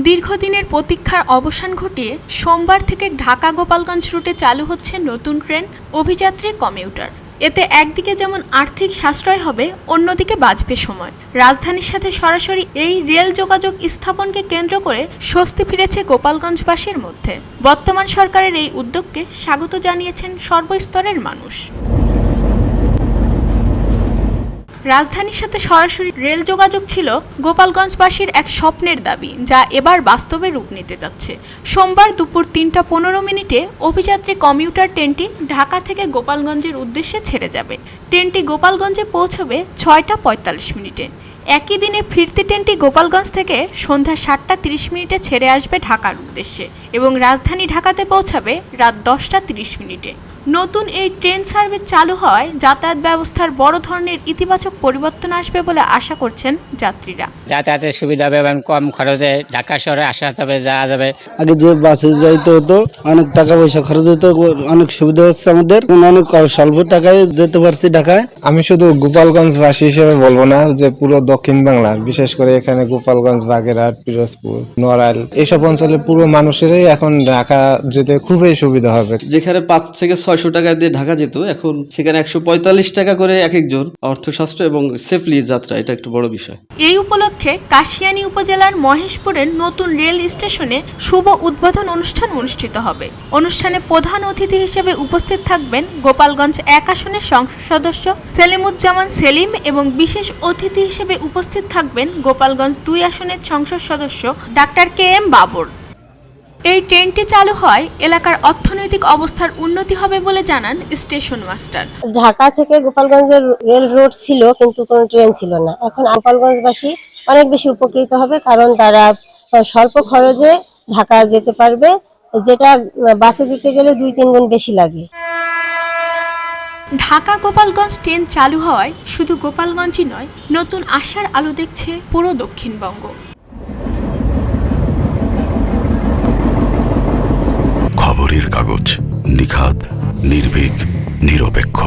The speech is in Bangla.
দীর্ঘদিনের প্রতীক্ষার অবসান ঘটিয়ে সোমবার থেকে ঢাকা গোপালগঞ্জ রুটে চালু হচ্ছে নতুন ট্রেন অভিযাত্রী কমিউটার। এতে একদিকে যেমন আর্থিক সাশ্রয় হবে, অন্যদিকে বাঁচবে সময়। রাজধানীর সাথে সরাসরি এই রেল যোগাযোগ স্থাপনকে কেন্দ্র করে স্বস্তি ফিরেছে গোপালগঞ্জবাসীর মধ্যে। বর্তমান সরকারের এই উদ্যোগকে স্বাগত জানিয়েছেন সর্বস্তরের মানুষ। রাজধানীর সাথে সরাসরি রেল যোগাযোগ ছিল গোপালগঞ্জবাসীর এক স্বপ্নের দাবি, যা এবার বাস্তবে রূপ নিতে যাচ্ছে। সোমবার দুপুর ৩টা ১৫ অভিযাত্রী কমিউটার ট্রেনটি ঢাকা থেকে গোপালগঞ্জের উদ্দেশ্যে ছেড়ে যাবে। ট্রেনটি গোপালগঞ্জে পৌঁছবে ৬টা ৪৫। একই দিনে ফিরতি ট্রেনটি গোপালগঞ্জ থেকে সন্ধ্যা ৭টা ৩০ ছেড়ে আসবে ঢাকার উদ্দেশ্যে এবং রাজধানী ঢাকাতে পৌঁছাবে রাত ১০টা ৩০। নতুন এই ট্রেন সার্ভিস চালু হওয়ায় যাতায়াত ব্যবস্থার বড় ধরনের ইতিবাচক পরিবর্তন আসবে বলে আশা করছেন যাত্রীরা। যাতায়াতের সুবিধা হবে এবং কম খরচে ঢাকা শহরে আসা যাওয়া যাবে। আগে যে বাসে যাইতে হতো, অনেক টাকা পয়সা খরচ হতো, অনেক সুবিধা হচ্ছে আমাদের, অনেক স্বল্প টাকায় যেতে পারছি ঢাকায়। আমি শুধু গোপালগঞ্জবাসী হিসেবে বলবো না, যে পুরো দক্ষিণ বাংলার, বিশেষ করে এখানে গোপালগঞ্জ, বাগেরহাট, পিরোজপুর, নড়াইল এইসব অঞ্চলের পুরো মানুষেরই এখন ঢাকা যেতে খুবই সুবিধা হবে। যেখানে ৫ থেকে ৬০০ টাকা দিয়ে ঢাকা যেত, এখন সেখানে ১৪৫ টাকা করে এক একজন। অর্থশাস্ত্র এবং সেফলি যাত্রা, এটা একটু বড় বিষয়। এই উপলক্ষে কাশিয়ানী উপজেলার মহেশপুরের নতুন রেল স্টেশনে শুভ উদ্বোধন অনুষ্ঠান অনুষ্ঠিত হবে। অনুষ্ঠানে প্রধান অতিথি হিসেবে উপস্থিত থাকবেন গোপালগঞ্জ ১ আসনের সংসদ সদস্য সেলিমুজ্জামান সেলিম এবং বিশেষ অতিথি হিসেবে উপস্থিত থাকবেন গোপালগঞ্জ ২ আসনের সংসদ সদস্য ডাক্তার KM বাবর। এই ট্রেনটি চালু হয় এলাকার অর্থনৈতিক অবস্থার উন্নতি হবে বলে জানান স্টেশন মাস্টার। ঢাকা থেকে গোপালগঞ্জের রেল রোড ছিল, কিন্তু কোনো ট্রেন ছিল না। এখন গোপালগঞ্জবাসী অনেক বেশি উপকৃত হবে, কারণ তারা স্বল্প খরচে ঢাকা যেতে পারবে, যেটা বাসে যেতে গেলে ২-৩ গুণ বেশি লাগে। ঢাকা গোপালগঞ্জ ট্রেন চালু হওয়ায় শুধু গোপালগঞ্জই নয়, নতুন আশার আলো দেখছে পুরো দক্ষিণবঙ্গ। খবরের কাগজ, নিখাদ, নির্ভীক, নিরপেক্ষ।